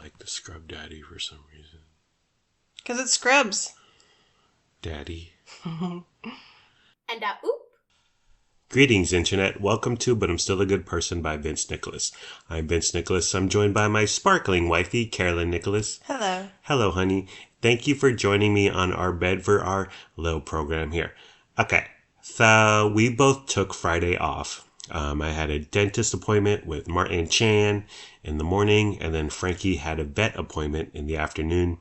like the Scrub Daddy for some reason. Because it's Scrubs. Daddy. And oop. Greetings, Internet. Welcome to But I'm Still a Good Person by Vince Nicholas. I'm Vince Nicholas. I'm joined by my sparkling wifey, Carolyn Nicholas. Hello. Hello, honey. Thank you for joining me on our Bed for Our little program here. Okay, so we both took Friday off. I had a dentist appointment with Martin Chan in the morning, and then Frankie had a vet appointment in the afternoon.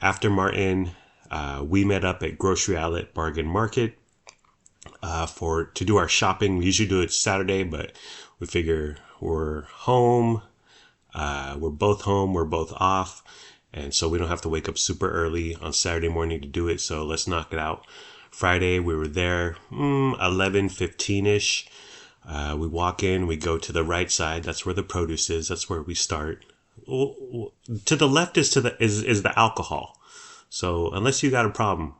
After Martin, we met up at Grocery Outlet Bargain Market to do our shopping. We usually do it Saturday, but we figure we're home. We're both home. We're both off. And so we don't have to wake up super early on Saturday morning to do it. So let's knock it out. Friday, we were there 11:15-ish. We walk in, we go to the right side. That's where the produce is. That's where we start. To the left is the alcohol. So unless you got a problem,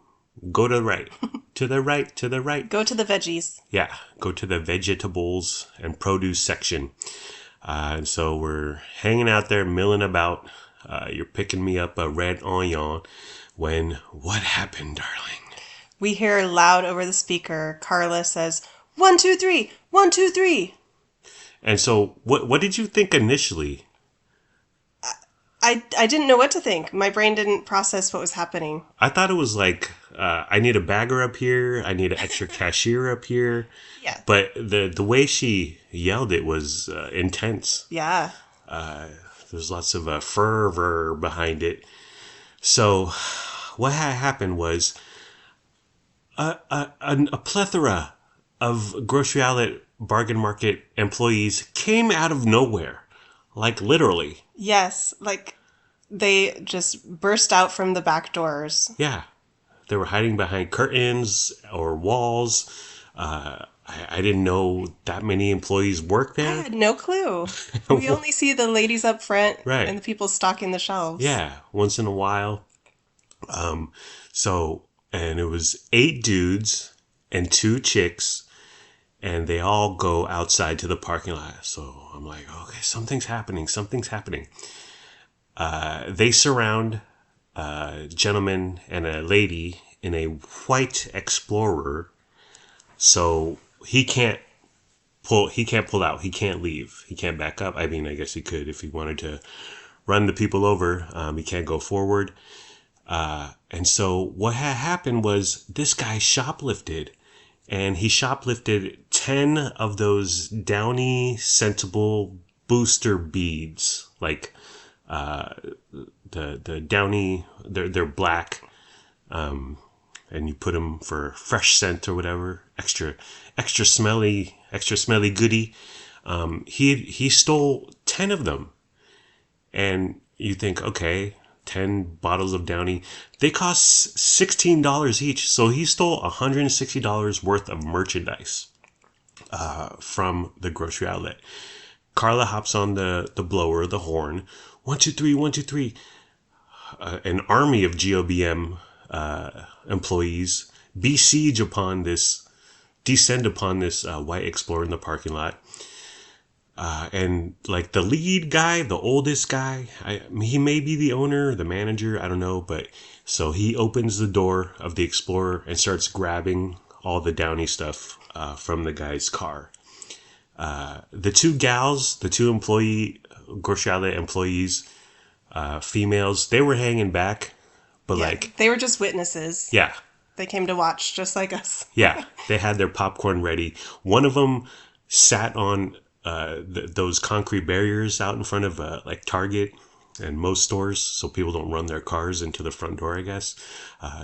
go to the right. To the right, to the right. Go to the veggies. Yeah, go to the vegetables and produce section. And so we're hanging out there, milling about. You're picking me up a red onion when what happened, darling? We hear loud over the speaker. Carla says, 1, 2, 3, 1, 2, 3. And so what did you think initially? I didn't know what to think. My brain didn't process what was happening. I thought it was like, I need a bagger up here. I need an extra cashier up here. Yeah. But the way she yelled it was intense. Yeah. There's lots of fervor behind it. So what had happened was a plethora of Grocery Outlet Bargain Market employees came out of nowhere. Like literally. Yes. Like they just burst out from the back doors. Yeah. They were hiding behind curtains or walls. I didn't know that many employees worked there. I had no clue. We only see the ladies up front Right. and the people stocking the shelves. Yeah, once in a while. And it was 8 dudes and 2 chicks, and they all go outside to the parking lot. So I'm like, okay, something's happening. They surround a gentleman and a lady in a white Explorer. So he can't pull out. He can't leave. He can't back up. I mean, I guess he could if he wanted to run the people over. He can't go forward. And so what had happened was this guy shoplifted. And he shoplifted 10 of those Downy Sensible booster beads. Like the Downy, they're black. And you put them for fresh scent or whatever, extra smelly goodie. He stole 10 of them, and you think, okay, 10 bottles of Downy, they cost $16 each. So he stole $160 worth of merchandise from the Grocery Outlet. Carla hops on the blower, the horn. 1, 2, 3, 1, 2, 3. An army of GOBM employees descend upon this white Explorer in the parking lot. And like the lead guy, the oldest guy, he may be the owner, the manager, I don't know. But so he opens the door of the Explorer and starts grabbing all the Downy stuff from the guy's car. The 2 gals, the 2 Grocery Outlet employees, females, they were hanging back. But yeah, like they were just witnesses. Yeah. They came to watch just like us. Yeah. They had their popcorn ready. One of them sat on those concrete barriers out in front of like Target and most stores so people don't run their cars into the front door, I guess.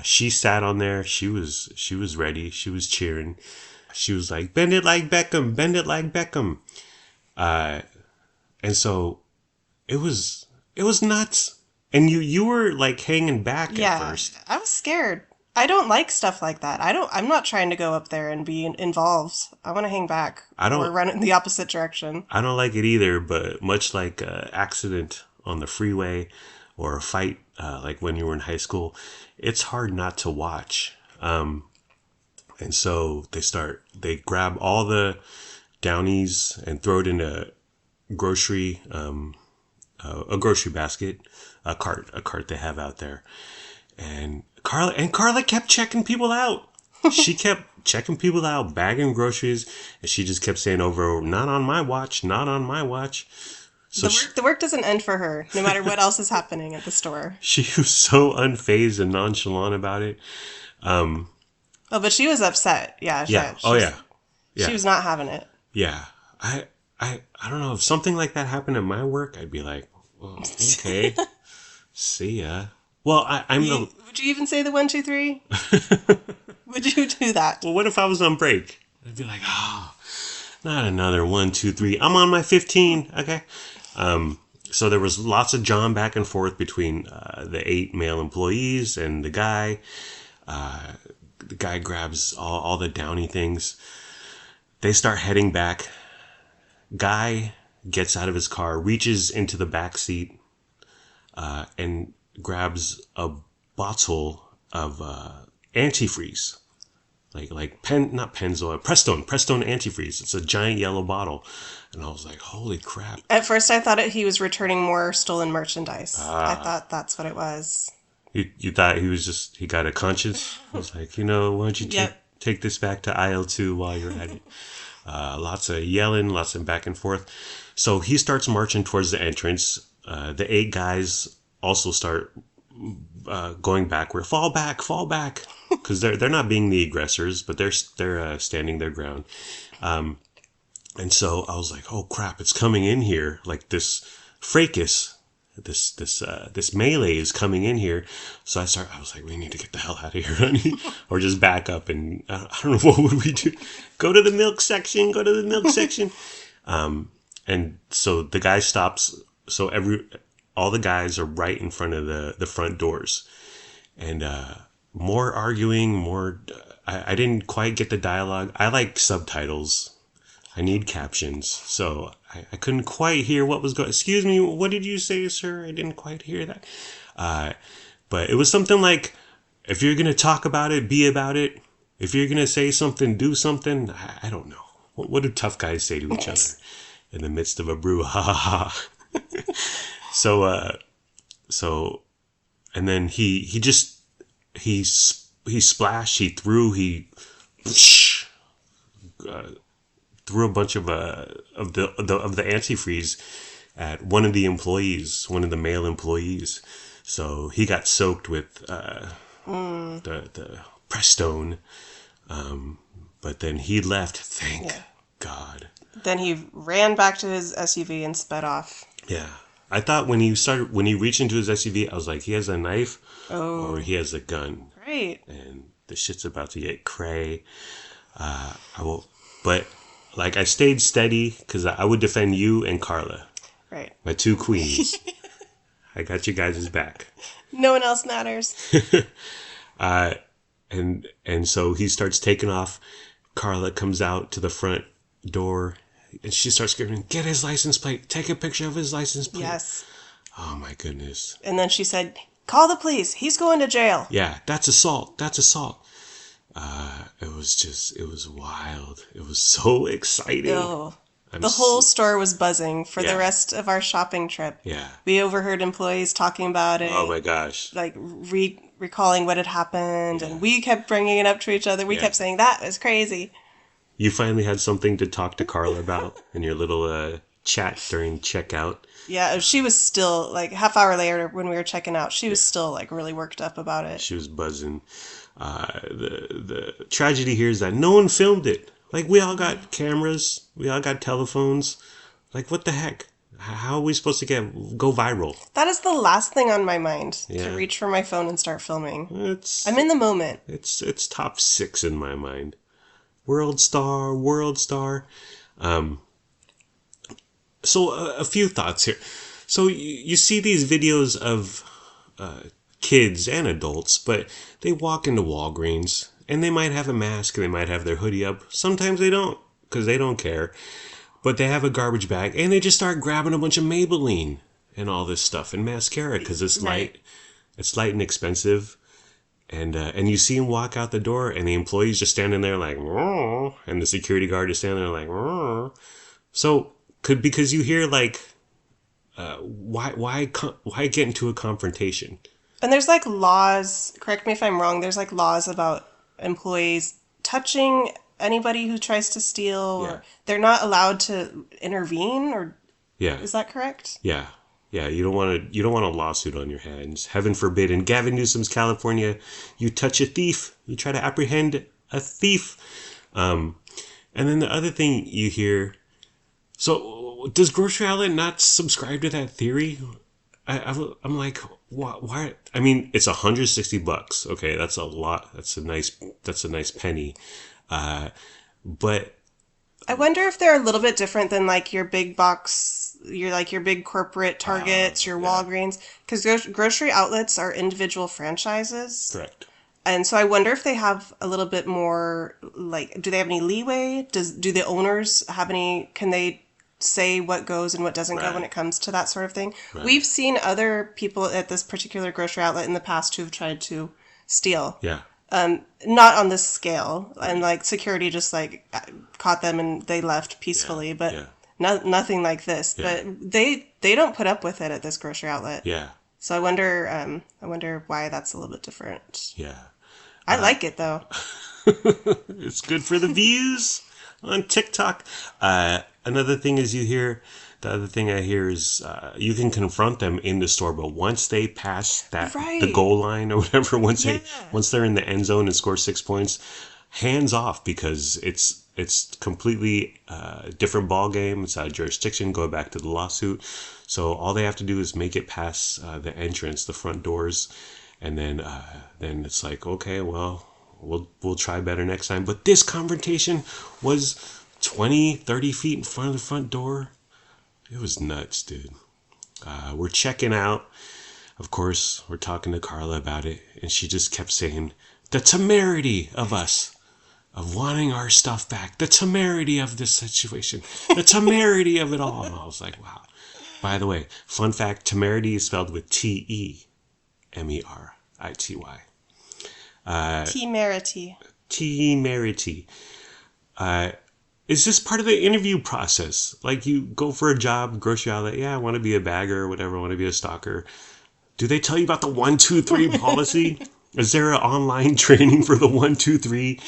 She sat on there. She was ready. She was cheering. She was like, bend it like Beckham, bend it like Beckham. And so it was nuts. And you were like hanging back at first. I was scared. I don't like stuff like that. I'm not trying to go up there and be involved. I want to hang back. Or run in the opposite direction. I don't like it either, but much like an accident on the freeway or a fight, like when you were in high school, it's hard not to watch. And so they grab all the Downies and throw it in a grocery a grocery basket, a cart they have out there. And Carla kept checking people out. She kept checking people out, bagging groceries, and she just kept saying over, "Not on my watch, not on my watch." So the work doesn't end for her, no matter what else is happening at the store. she was so unfazed and nonchalant about it. Oh, but she was upset. Yeah. Yeah. She was not having it. Yeah. I don't know, if something like that happened at my work, I'd be like, well, okay, see ya. Well, Would you even say the 1, 2, 3? Would you do that? Well, what if I was on break? I'd be like, oh, not another 1, 2, 3. I'm on my 15. Okay. So there was lots of John back and forth between the 8 male employees and the guy. The guy grabs all the downy things. They start heading back. Guy gets out of his car, reaches into the back seat, and grabs a bottle of antifreeze, not Pennzoil, Prestone antifreeze. It's a giant yellow bottle, and I was like, "Holy crap!" At first, I thought he was returning more stolen merchandise. I thought that's what it was. You thought he got a conscience? I was like, why don't you take this back to aisle 2 while you're at it? Lots of yelling, lots of back and forth. So he starts marching towards the entrance. The 8 guys also start going backward. Fall back, because they're not being the aggressors, but they're standing their ground. And so I was like, oh crap, it's coming in here. Like this fracas, this melee is coming in here. So I was like, we need to get the hell out of here, honey, or just back up. And I don't know, what would we do? Go to the milk section. And so the guy stops. So all the guys are right in front of the front doors, and more arguing, I didn't quite get the dialogue. I like subtitles. I need captions. So I couldn't quite hear what was going. Excuse me, what did you say, sir? I didn't quite hear that. But it was something like, if you're going to talk about it, be about it. If you're going to say something, do something. I don't know. What do tough guys say to each other in the midst of a brew? Ha ha ha. So, and then he splashed, threw a bunch of the antifreeze at one of the male employees. So he got soaked with the Prestone. But then he left, thank God. Then he ran back to his SUV and sped off. Yeah. I thought when he reached into his SUV, I was like, he has a knife or he has a gun. Right. And the shit's about to get cray. But I stayed steady because I would defend you and Carla. Right. My 2 queens. I got you guys' back. No one else matters. And so he starts taking off. Carla comes out to the front door and she starts screaming, "Get his license plate. Take a picture of his license plate." Yes. Oh my goodness. And then she said, "Call the police. He's going to jail." Yeah, that's assault. It was wild. It was so exciting. Ew. The whole store was buzzing for the rest of our shopping trip. Yeah. We overheard employees talking about it. Oh my gosh. Recalling what had happened. Yeah. And we kept bringing it up to each other. We kept saying, that was crazy. You finally had something to talk to Carla about in your little chat during checkout. Yeah, she was still, half hour later when we were checking out, she was still, really worked up about it. She was buzzing. The tragedy here is that no one filmed it. We all got cameras. We all got telephones. What the heck? How are we supposed to go viral? That is the last thing on my mind, to reach for my phone and start filming. I'm in the moment. It's top 6 in my mind. World star. So a few thoughts here. So you see these videos of kids and adults, but they walk into Walgreens and they might have a mask and they might have their hoodie up. Sometimes they don't, because they don't care. But they have a garbage bag and they just start grabbing a bunch of Maybelline and all this stuff and mascara because it's light. It's light and expensive. And you see him walk out the door and the employee's just standing there and the security guard is standing there So because you hear why get into a confrontation? And there's like laws, correct me if I'm wrong, there's like laws about employees touching anybody who tries to steal, or they're not allowed to intervene, or is that correct? Yeah. Yeah, you don't want a lawsuit on your hands. Heaven forbid. In Gavin Newsom's California, you touch a thief, you try to apprehend a thief. And then the other thing you hear, so does Grocery Outlet not subscribe to that theory? I'm like, why? I mean, it's $160. Okay, that's a lot. That's a nice penny. But I wonder if they're a little bit different than like your big box, your big corporate Targets, your Walgreens, because grocery outlets are individual franchises. Correct. And so I wonder if they have a little bit more, like, do they have any leeway? Do the owners have any, can they say what goes and what doesn't go when it comes to that sort of thing? Right. We've seen other people at this particular grocery outlet in the past who have tried to steal. Yeah. Not on this scale. And like security just like caught them and they left peacefully, but nothing like this. Yeah. But they don't put up with it at this grocery outlet. Yeah. So I wonder why that's a little bit different. Yeah. I like it though. It's good for the views on TikTok. Another thing is the other thing I hear is you can confront them in the store, but once they pass the goal line or whatever, once they're in the end zone and score 6 points, hands off, because it's completely different ball game. It's out of jurisdiction. Go back to the lawsuit. So all they have to do is make it past the entrance, the front doors, and then it's like, okay, well, we'll try better next time. But this confrontation was 20, 30 feet in front of the front door. It was nuts, dude. We're checking out. Of course, we're talking to Carla about it, and she just kept saying, the temerity of us, of wanting our stuff back, the temerity of this situation, the temerity of it all. And I was like, wow. By the way, fun fact, temerity is spelled with Temerity. Temerity. Temerity. Is this part of the interview process? Like, you go for a job, grocery outlet, I want to be a bagger or whatever, I want to be a stalker. Do they tell you about the 1, 2, 3 policy? Is there an online training for the 1, 2, 3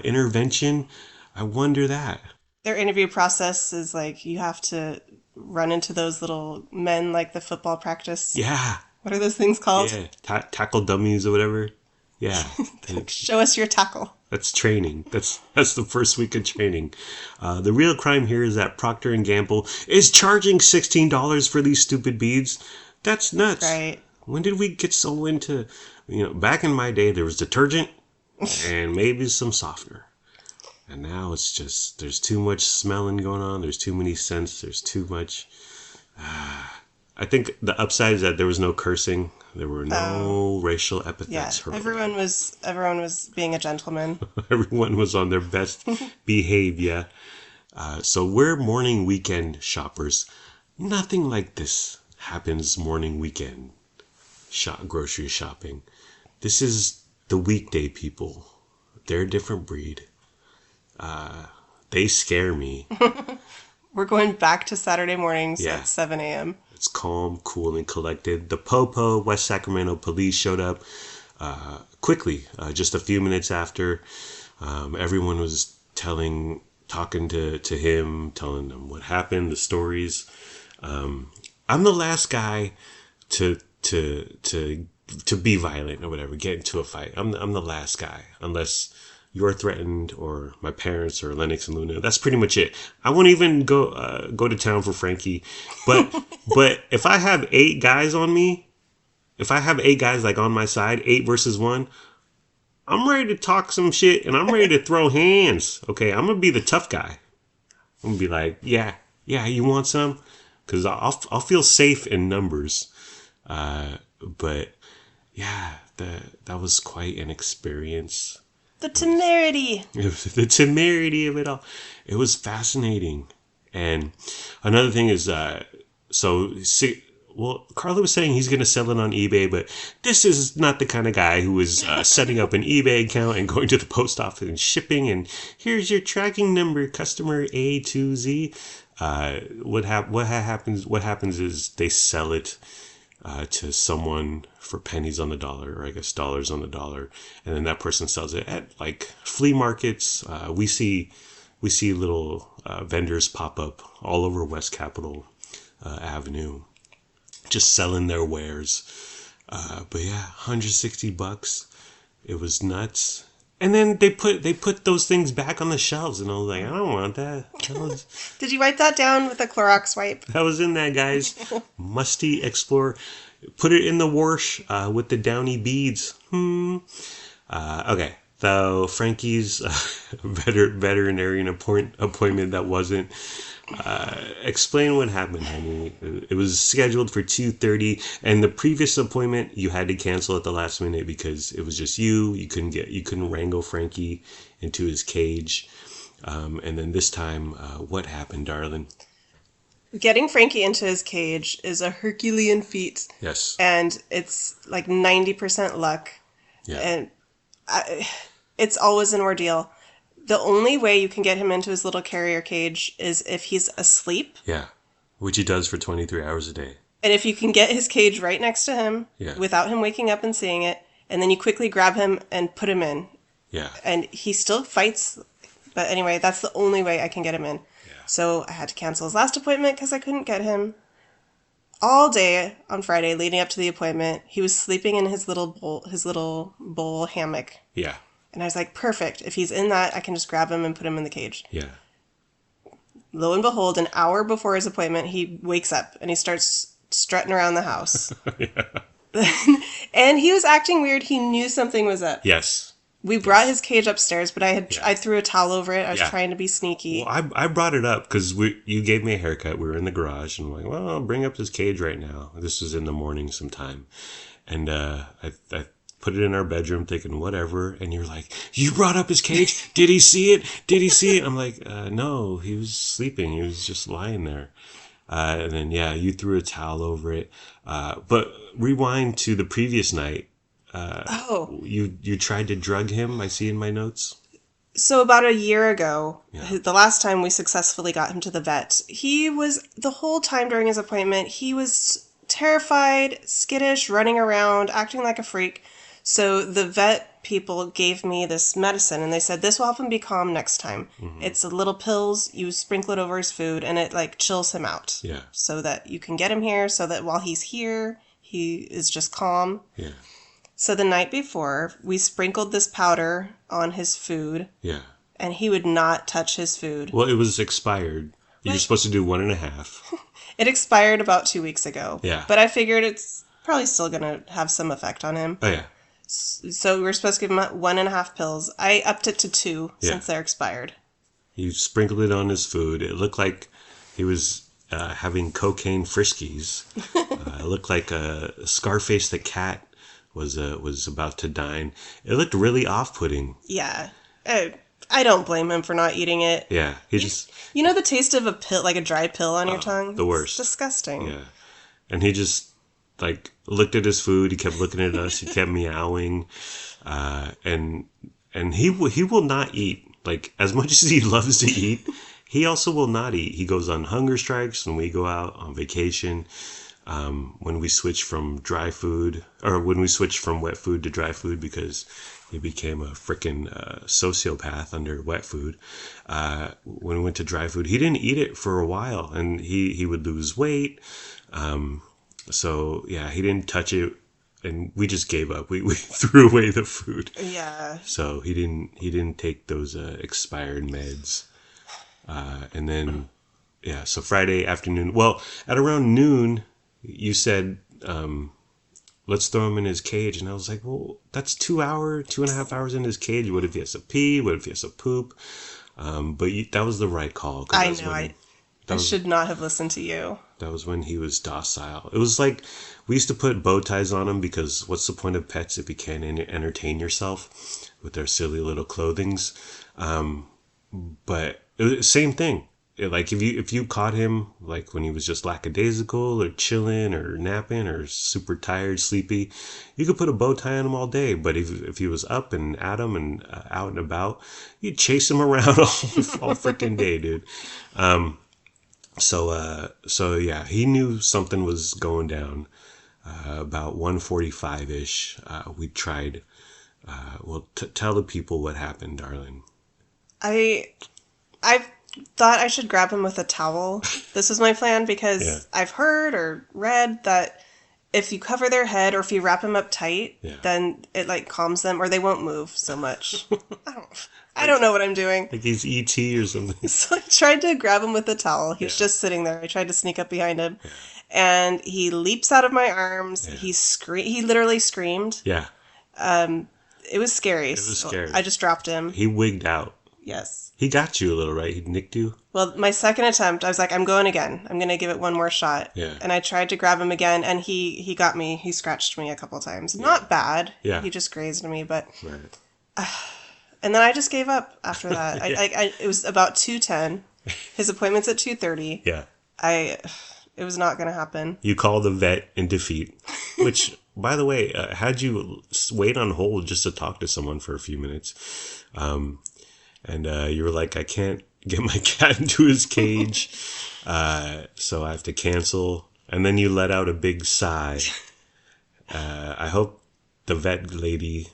intervention? I wonder that. Their interview process is like, you have to run into those little men, like the football practice. Yeah. What are those things called? Yeah, tackle dummies or whatever. Yeah. Show us your tackle. That's training. That's the first week of training. The real crime here is that Procter & Gamble is charging $16 for these stupid beads. That's nuts. Right. When did we get so into, back in my day, there was detergent and maybe some softener. And now it's just, there's too much smelling going on. There's too many scents. There's too much. I think the upside is that there was no cursing. There were no racial epithets. Yeah, everyone was being a gentleman. Everyone was on their best behavior. So we're morning weekend shoppers. Nothing like this happens morning weekend grocery shopping. This is the weekday people. They're a different breed. They scare me. We're going back to Saturday mornings at 7 a.m. It's calm, cool, and collected. The Popo, West Sacramento police showed up quickly, just a few minutes after. Everyone was talking to him, telling him what happened, the stories. I'm the last guy to be violent or whatever, get into a fight. I'm the last guy, unless you're threatened, or my parents, or Lennox and Luna. That's pretty much it. I won't even go to town for Frankie. But if I have 8 guys on me, if I have 8 guys like on my side, 8 versus 1, I'm ready to talk some shit and I'm ready to throw hands. Okay, I'm gonna be the tough guy. I'm gonna be like, yeah, you want some? Because I'll feel safe in numbers. But yeah, that was quite an experience. The temerity. The temerity of it all. It was fascinating. And another thing is, Carlo was saying he's going to sell it on eBay, but this is not the kind of guy who is setting up an eBay account and going to the post office and shipping, and here's your tracking number, customer A to Z. What happens is they sell it to someone for pennies on the dollar, or I guess dollars on the dollar, and then that person sells it at like flea markets. We see little vendors pop up all over West Capitol Avenue, just selling their wares. But yeah, $160. It was nuts. And then they put those things back on the shelves, and I was like, I don't want that. Did you wipe that down with a Clorox wipe? That was in that, guys. Musty Explorer. Put it in the wash with the downy beads. Okay. So Frankie's veterinarian appointment that wasn't. Explain what happened, honey. It was scheduled for 2:30, and the previous appointment you had to cancel at the last minute because it was just you. You couldn't wrangle Frankie into his cage. And then this time, what happened, darling? Getting Frankie into his cage is a Herculean feat. Yes. And it's like 90% luck. Yeah. And it's always an ordeal. The only way you can get him into his little carrier cage is if he's asleep. Yeah, which he does for 23 hours a day. And if you can get his cage right next to him without him waking up and seeing it, and then you quickly grab him and put him in. Yeah. And he still fights. But anyway, that's the only way I can get him in. Yeah. So I had to cancel his last appointment because I couldn't get him. All day on Friday leading up to the appointment, he was sleeping in his little bowl hammock. Yeah. And I was like, perfect. If he's in that, I can just grab him and put him in the cage. Yeah. Lo and behold, an hour before his appointment, he wakes up and he starts strutting around the house. And he was acting weird. He knew something was up. Yes. We brought his cage upstairs, but I threw a towel over it. I was trying to be sneaky. Well, I brought it up because you gave me a haircut. We were in the garage, and I'm like, well, I'll bring up this cage right now. This was in the morning sometime. And I put it in our bedroom thinking, whatever. And you're like, you brought up his cage? Did he see it? Did he see it? I'm like, no, he was sleeping. He was just lying there. And then, you threw a towel over it. But rewind to the previous night. You tried to drug him, I see in my notes. So about a year ago, the last time we successfully got him to the vet, he was, the whole time during his appointment, he was terrified, skittish, running around, acting like a freak. So the vet people gave me this medicine, and they said, this will help him be calm next time. Mm-hmm. It's little pills, you sprinkle it over his food, and it like chills him out. Yeah. So that you can get him here, so that while he's here, he is just calm. Yeah. So the night before, we sprinkled this powder on his food. Yeah. And he would not touch his food. Well, it was expired. You're supposed to do 1.5. It expired about 2 weeks ago. Yeah. But I figured it's probably still going to have some effect on him. Oh, yeah. So we were supposed to give him 1.5 pills. I upped it to 2 since they're expired. You sprinkled it on his food. It looked like he was having cocaine friskies. It looked like Scarface the cat was about to dine. It looked really off-putting. Yeah. I don't blame him for not eating it. Yeah. You know the taste of a pill, like a dry pill on your tongue? The worst. It's disgusting. Yeah. And he just, looked at his food. He kept looking at us. He kept meowing. And he will not eat. As much as he loves to eat, he also will not eat. He goes on hunger strikes when we go out on vacation. When we switch from dry food, or when we switch from wet food to dry food, because he became a freaking sociopath under wet food. When we went to dry food, he didn't eat it for a while, and he would lose weight. So yeah, he didn't touch it, and we just gave up. We threw away the food. Yeah. So he didn't take those expired meds. And then so Friday afternoon. Well, at around noon, you said, let's throw him in his cage. And I was like, well, that's 2.5 hours in his cage. What if he has to pee? What if he has to poop? But that was the right call. I know. I should not have listened to you. That was when he was docile. It was like we used to put bow ties on him because what's the point of pets if you can't entertain yourself with their silly little clothings? But it was the same thing. If you caught him when he was just lackadaisical or chilling or napping or super tired, sleepy, you could put a bow tie on him all day. But if he was up and at him and out and about, you'd chase him around all freaking day, dude. So yeah, he knew something was going down. About 1:45 ish, we tried. Well, tell the people what happened, darling. I thought I should grab him with a towel. This was my plan because Yeah. I've heard or read that if you cover their head or if you wrap them up tight, Yeah. then it like calms them or they won't move so much. I don't know what I'm doing. Like he's E.T. or something. So I tried to grab him with a towel. He was Yeah. just sitting there. I tried to sneak up behind him. And he leaps out of my arms. Yeah. He literally screamed. Yeah, It was scary. it was scary. I just dropped him. He wigged out. Yes. He got you a little, right? He nicked you? Well, my second attempt, I was like, I'm going again. I'm going to give it one more shot. Yeah. And I tried to grab him again, and he got me. He scratched me a couple times. Not bad. Yeah. He just grazed me, but... Right. And then I just gave up after that. Yeah. It was about 2:10. His appointment's at 2:30. Yeah. It was not going to happen. You called the vet in defeat, which, by the way, had you wait on hold just to talk to someone for a few minutes. And you were like, I can't get my cat into his cage, so I have to cancel. And then you let out a big sigh. I hope the vet lady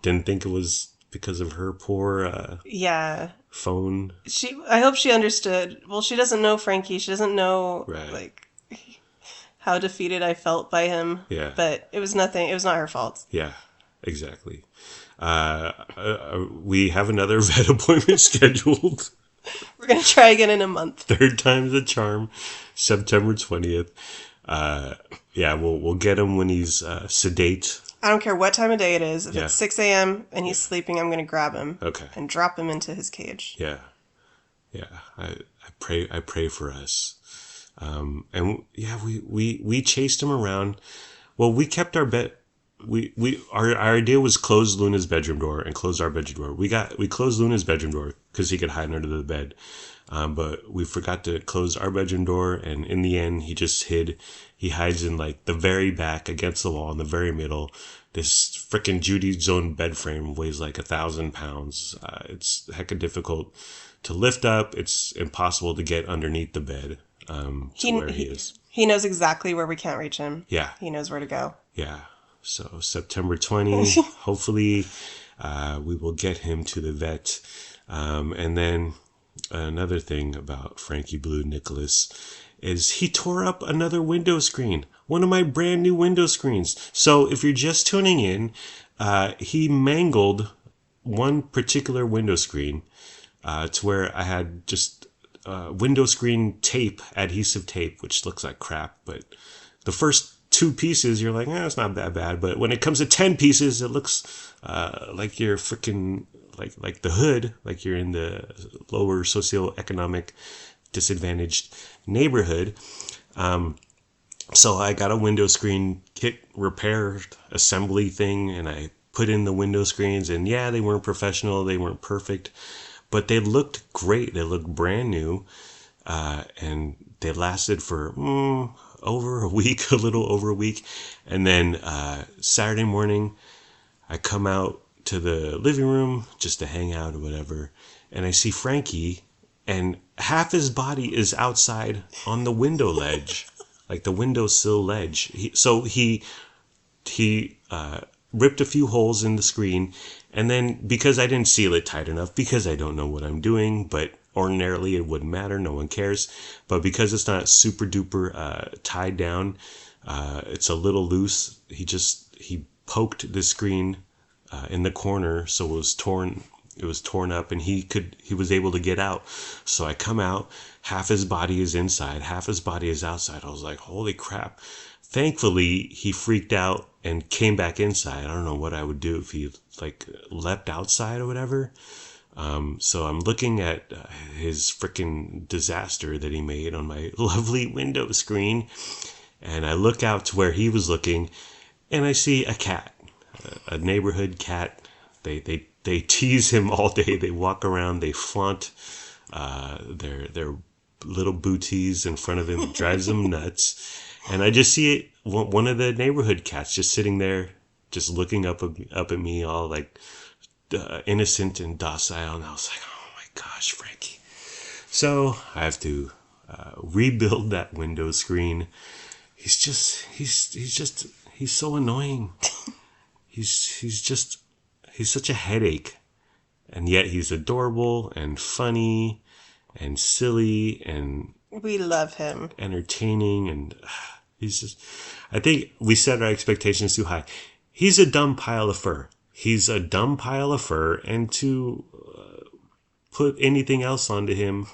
didn't think it was because of her poor Yeah. phone. I hope she understood. Well, she doesn't know Frankie. She doesn't know, Right. like, how defeated I felt by him. Yeah. But it was nothing. It was not her fault. Yeah, exactly. We have another vet appointment scheduled. We're going to try again in a month. Third time's a charm. September 20th. Yeah, we'll get him when he's sedate. I don't care what time of day it is. If Yeah. it's 6 a.m. and he's sleeping, I'm going to grab him. Okay. And drop him into his cage. Yeah. I pray for us. And yeah, we chased him around. Well, we kept our bet. Our idea was close Luna's bedroom door and close our bedroom door. We closed Luna's bedroom door because he could hide under the bed. But we forgot to close our bedroom door, and in the end, he just hid. He hides in like the very back against the wall in the very middle. This frickin' Judy's own bed frame weighs like 1,000 pounds. It's hecka difficult to lift up. It's impossible to get underneath the bed to where he is. He knows exactly where we can't reach him. Yeah. He knows where to go. Yeah. So September 20, hopefully we will get him to the vet. And then another thing about Frankie Blue Nicholas is he tore up another window screen, one of my brand new window screens. So if you're just tuning in, he mangled one particular window screen to where I had just window screen tape, adhesive tape, which looks like crap. But the first 2 pieces, you're like, it's not that bad. But when it comes to 10 pieces, it looks like you're freaking like the hood, like you're in the lower socioeconomic disadvantaged neighborhood. So I got a window screen kit repair assembly thing, and I put in the window screens, and yeah, they weren't professional, they weren't perfect, but they looked great. They looked brand new, and they lasted for over a week, a little over a week. And then Saturday morning, I come out to the living room just to hang out or whatever, and I see Frankie, and half his body is outside on the window ledge, like the windowsill ledge. He ripped a few holes in the screen, and then because I didn't seal it tight enough, because I don't know what I'm doing, but ordinarily it wouldn't matter, no one cares, but because it's not super duper tied down, it's a little loose. He poked the screen in the corner, so it was torn up, and he was able to get out. So I come out, half his body is inside, half his body is outside. I was like, holy crap. Thankfully, he freaked out and came back inside. I don't know what I would do if he like leapt outside or whatever. So I'm looking at his freaking disaster that he made on my lovely window screen, and I look out to where he was looking, and I see a cat, a neighborhood cat. They tease him all day. They walk around, they flaunt their little booties in front of him. It drives him nuts. And I just see it, one of the neighborhood cats just sitting there, just looking up at me, all like innocent and docile. And I was like, oh my gosh, Frankie. So I have to rebuild that window screen. He's so annoying. He's such a headache. And yet he's adorable and funny and silly and we love him. Entertaining, and I think we set our expectations too high. He's a dumb pile of fur. And to put anything else onto him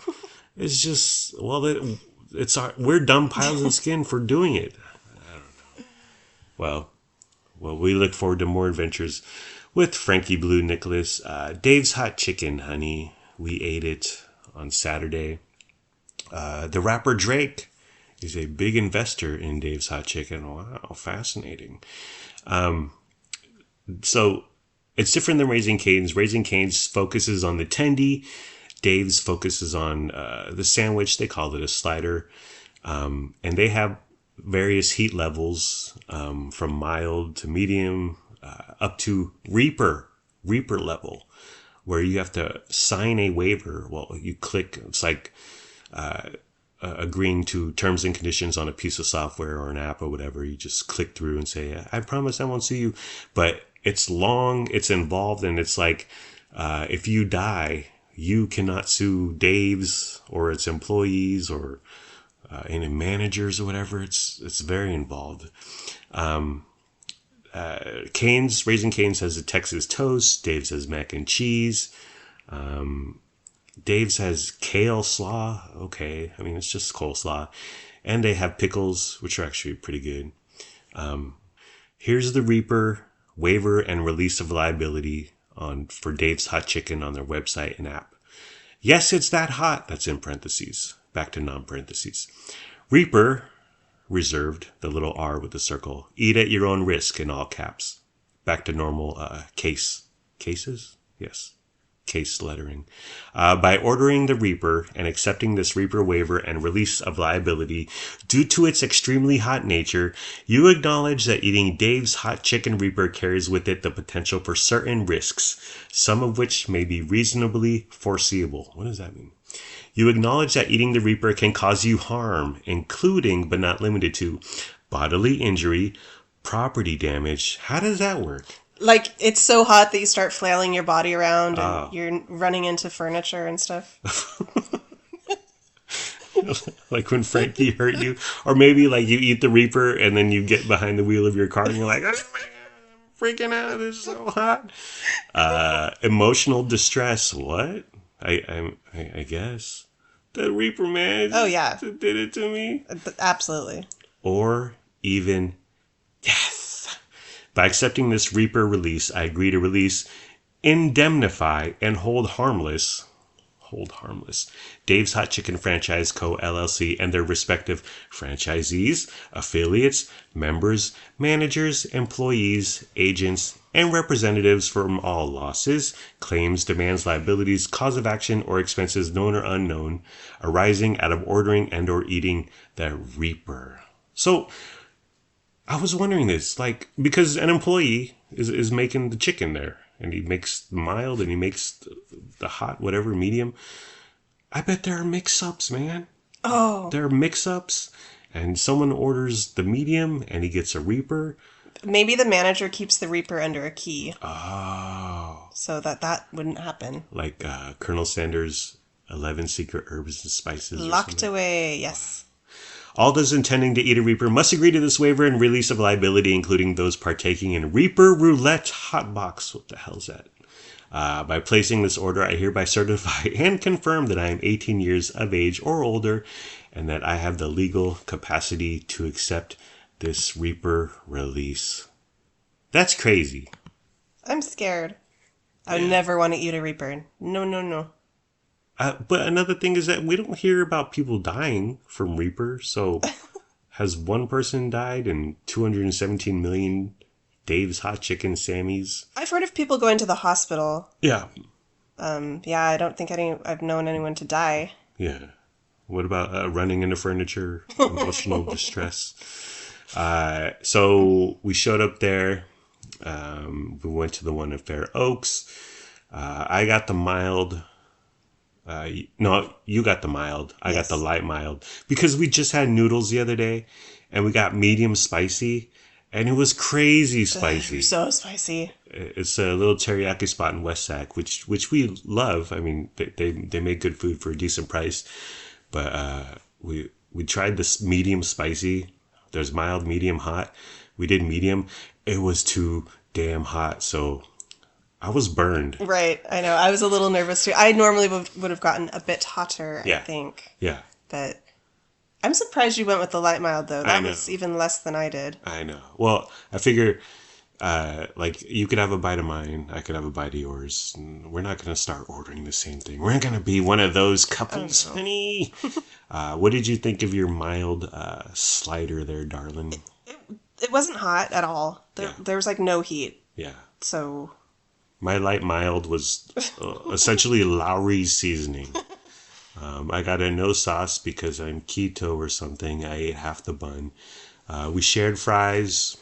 is just, we're dumb piles of skin for doing it. I don't know. Well, we look forward to more adventures with Frankie Blue Nicholas. Dave's Hot Chicken, honey. We ate it on Saturday. The rapper Drake is a big investor in Dave's Hot Chicken. Wow, fascinating. So it's different than Raising Cane's. Raising Cane's focuses on the tendy. Dave's focuses on the sandwich. They call it a slider. And they have various heat levels from mild to medium up to Reaper level, where you have to sign a waiver. Well, you click. It's like agreeing to terms and conditions on a piece of software or an app or whatever. You just click through and say, I promise I won't sue you. But it's long, it's involved, and it's like if you die, you cannot sue Dave's or its employees or any managers or whatever. It's very involved. Raising Cane's has a Texas toast. Dave's has mac and cheese. Dave's has kale slaw. Okay. I mean, it's just coleslaw. And they have pickles, which are actually pretty good. Here's the Reaper waiver and release of liability for Dave's Hot Chicken on their website and app. Yes, it's that hot. That's in parentheses. Back to non-parentheses. Reaper, reserved, the little R with the circle. Eat at your own risk in all caps. Back to normal cases? Yes. Case lettering. By ordering the Reaper and accepting this Reaper waiver and release of liability due to its extremely hot nature, you acknowledge that eating Dave's Hot Chicken Reaper carries with it the potential for certain risks, some of which may be reasonably foreseeable. What does that mean? You acknowledge that eating the Reaper can cause you harm, including but not limited to bodily injury, property damage. How does that work? Like, it's so hot that you start flailing your body around and you're running into furniture and stuff. Like when Frankie hurt you. Or maybe like you eat the Reaper and then you get behind the wheel of your car and you're like, oh man, I'm freaking out. This is so hot. Emotional distress. What? I guess. That Reaper, man. Oh, yeah. Did it to me. Absolutely. Or even death. By accepting this Reaper release, I agree to release, indemnify, and hold harmless Dave's Hot Chicken Franchise Co. LLC and their respective franchisees, affiliates, members, managers, employees, agents, and representatives from all losses, claims, demands, liabilities, cause of action, or expenses known or unknown arising out of ordering and or eating the Reaper. So, I was wondering this, like, because an employee is making the chicken there, and he makes mild, and he makes the hot, whatever, medium. I bet there are mix-ups, man. Oh. There are mix-ups, and someone orders the medium, and he gets a Reaper. Maybe the manager keeps the Reaper under a key. Oh. So that wouldn't happen. Like Colonel Sanders' 11 secret herbs and spices. Locked away, yes. All those intending to eat a Reaper must agree to this waiver and release of liability, including those partaking in Reaper Roulette Hotbox. What the hell's that? By placing this order, I hereby certify and confirm that I am 18 years of age or older and that I have the legal capacity to accept this Reaper release. That's crazy. I'm scared. I would never want to eat a Reaper. No. But another thing is that we don't hear about people dying from Reaper. So has one person died and 217 million Dave's Hot Chicken Sammys? I've heard of people going to the hospital. Yeah. I don't think I've known anyone to die. Yeah. What about running into furniture, emotional distress? So we showed up there. We went to the one in Fair Oaks. I got the mild No, you got the mild. I got the light mild. Because we just had noodles the other day, and we got medium spicy, and it was crazy spicy. So spicy. It's a little teriyaki spot in West Sac, which we love. I mean, they make good food for a decent price. But we tried this medium spicy. There's mild, medium, hot. We did medium. It was too damn hot, so I was burned. Right, I know. I was a little nervous too. I normally would have gotten a bit hotter, I think. Yeah. But I'm surprised you went with the light mild, though. That was even less than I did. I know. Well, I figure, like, you could have a bite of mine, I could have a bite of yours. We're not going to start ordering the same thing. We're not going to be one of those couples, honey. What did you think of your mild slider there, darling? It wasn't hot at all. There was, like, no heat. Yeah. So... My light mild was essentially Lowry's seasoning. I got a no sauce because I'm keto or something. I ate half the bun. We shared fries.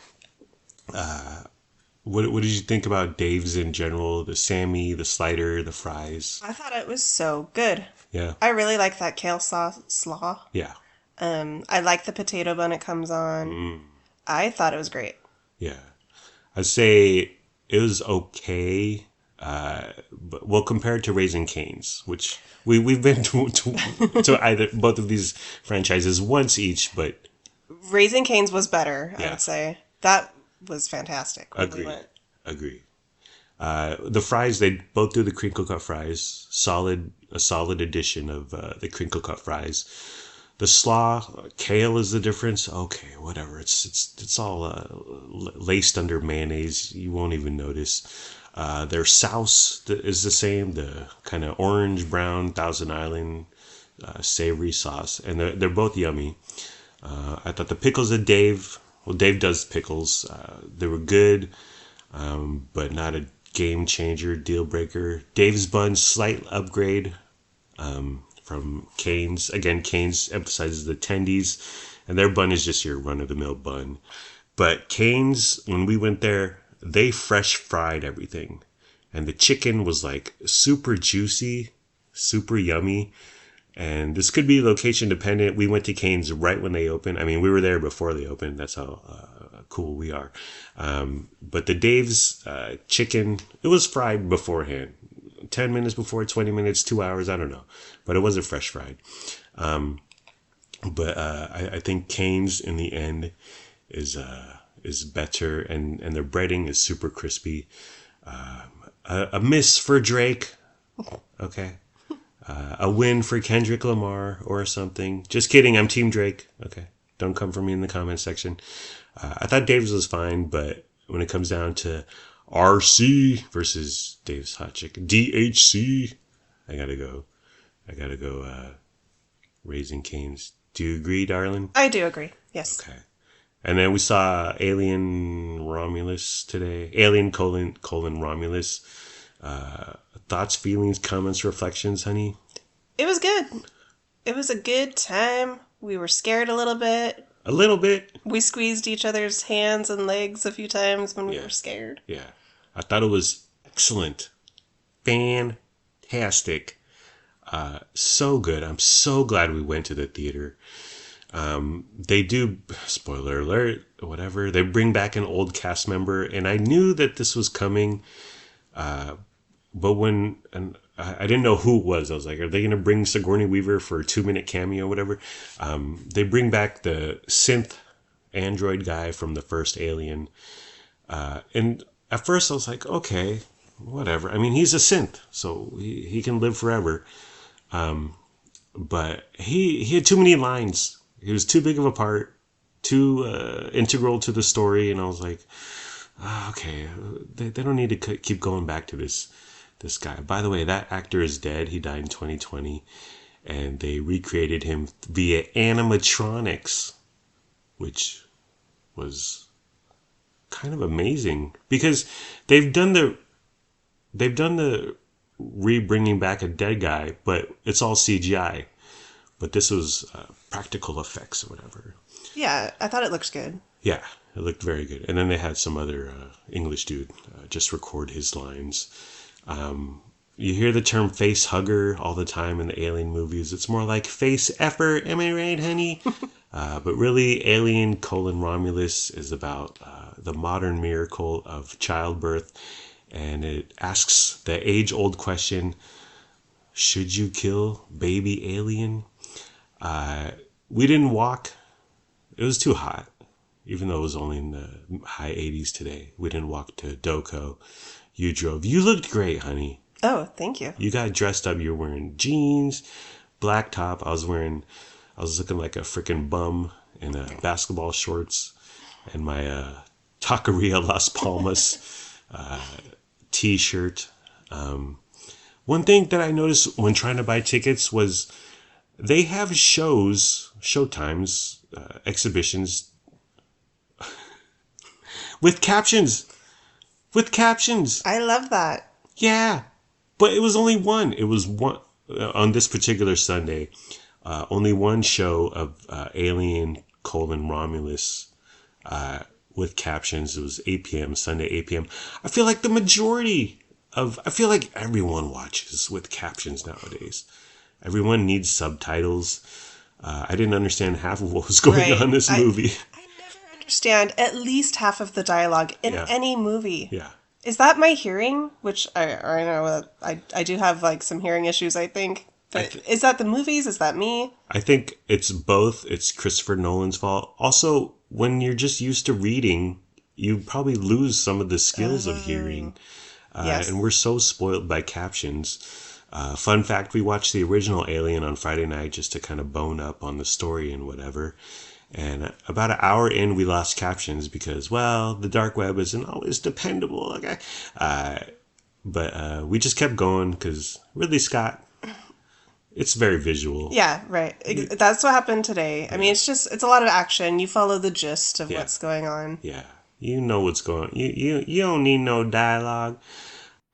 What did you think about Dave's in general? The Sammy, the slider, the fries? I thought it was so good. Yeah. I really like that kale sauce slaw. Yeah. I like the potato bun it comes on. I thought it was great. Yeah. I'd say it was okay, but well, compared to Raising Cane's, which we've been to either both of these franchises once each, but Raising Cane's was better. I would say that was fantastic. Agree. The fries, they both do the crinkle cut fries. A solid addition of the crinkle cut fries. The slaw, kale is the difference. Okay, whatever. It's all laced under mayonnaise. You won't even notice. Their sauce is the same. The kind of orange brown Thousand Island savory sauce, and they're both yummy. I thought the pickles at Dave. Well, Dave does pickles. They were good, but not a game changer, deal breaker. Dave's bun, slight upgrade. From Cane's. Again, Cane's emphasizes the tendies, and their bun is just your run-of-the-mill bun. But Cane's, when we went there, they fresh fried everything. And the chicken was like super juicy, super yummy. And this could be location dependent. We went to Cane's right when they opened. I mean, we were there before they opened. That's how cool we are. But the Dave's chicken, it was fried beforehand. 10 minutes before, 20 minutes, 2 hours, I don't know. But it wasn't fresh fried. But I think Cane's in the end is better, and their breading is super crispy. A miss for Drake. Okay. A win for Kendrick Lamar or something. Just kidding, I'm Team Drake. Okay. Don't come for me in the comment section. I thought Dave's was fine, but when it comes down to RC versus Dave's Hot Chicken, DHC, I gotta go Raising Cane's. Do you agree, darling? I do agree, yes. Okay. And then we saw Alien Romulus today. Alien : Romulus. Thoughts, feelings, comments, reflections, honey? It was good. It was a good time. We were scared a little bit. A little bit. We squeezed each other's hands and legs a few times when we were scared. Yeah. I thought it was excellent. Fantastic. So good. I'm so glad we went to the theater. They do, spoiler alert, whatever, they bring back an old cast member, and I knew that this was coming, but I didn't know who it was. I was like, are they going to bring Sigourney Weaver for a 2-minute cameo or whatever? They bring back the synth android guy from the first Alien, and at first I was like, okay, whatever. I mean, he's a synth, so he can live forever. But he had too many lines. He was too big of a part, too integral to the story, and I was like, okay, they don't need to keep going back to this guy. By the way, that actor is dead. He died in 2020, and they recreated him via animatronics, which was kind of amazing because they've done the re-bringing back a dead guy, but it's all CGI. But this was practical effects or whatever. Yeah, I thought it looked good. Yeah, it looked very good. And then they had some other English dude just record his lines. You hear the term face hugger all the time in the Alien movies. It's more like face effer, am I right, honey? But really, Alien: Romulus is about the modern miracle of childbirth. And it asks the age-old question, should you kill baby alien? We didn't walk. It was too hot. Even though it was only in the high 80s today. We didn't walk to Doko. You drove. You looked great, honey. Oh, thank you. You got dressed up. You were wearing jeans, black top. I was looking like a freaking bum in basketball shorts and my Taqueria Las Palmas t-shirt. One thing that I noticed when trying to buy tickets was they have showtimes, exhibitions with captions. I love that. Yeah. But it was only one. It was one on this particular Sunday. Only one show of Alien: Romulus with captions. It was 8 p.m. Sunday, 8 p.m. I feel like everyone watches with captions nowadays. Everyone needs subtitles. I didn't understand half of what was going on in this movie. I never understand at least half of the dialogue in any movie. Yeah. Is that my hearing? Which I know I do have like some hearing issues, I think. But is that the movies? Is that me? I think it's both. It's Christopher Nolan's fault. Also, when you're just used to reading, you probably lose some of the skills of hearing. Yes. And we're so spoiled by captions. Fun fact, we watched the original Alien on Friday night just to kind of bone up on the story and whatever. And about an hour in, we lost captions because, well, the dark web isn't always dependable. Okay? But we just kept going because Ridley Scott, it's very visual. Yeah, right. That's what happened today. I mean, it's a lot of action. You follow the gist of what's going on. Yeah. You know what's going on. You don't need no dialogue.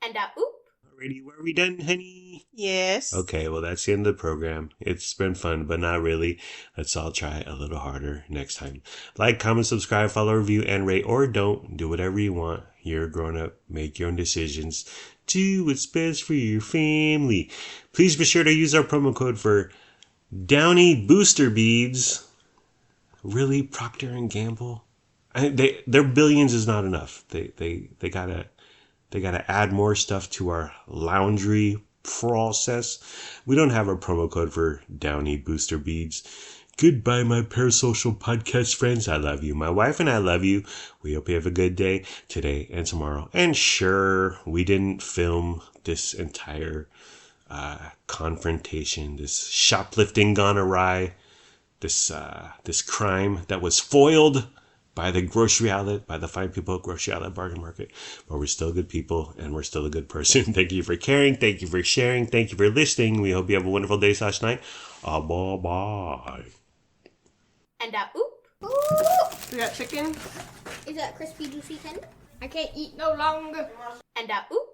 And oop. Alrighty, were we done, honey? Yes. Okay, well, that's the end of the program. It's been fun, but not really. Let's all try a little harder next time. Like, comment, subscribe, follow, review, and rate, or don't. Do whatever you want. You're a grown-up. Make your own decisions. Do what's best for your family. Please be sure to use our promo code for Downy Booster Beads. Really, Procter & Gamble? Their billions is not enough. They gotta add more stuff to our laundry process. We don't have a promo code for Downy Booster Beads. Goodbye, my parasocial podcast friends. I love you. My wife and I love you. We hope you have a good day today and tomorrow. And sure, we didn't film this entire confrontation, this shoplifting gone awry, this crime that was foiled by the grocery outlet, by the fine people at Grocery Outlet Bargain Market. But we're still good people, and we're still a good person. Thank you for caring. Thank you for sharing. Thank you for listening. We hope you have a wonderful day / night. Bye-bye. And oop. We got chicken? Is that crispy, juicy tender? I can't eat no longer. And oop.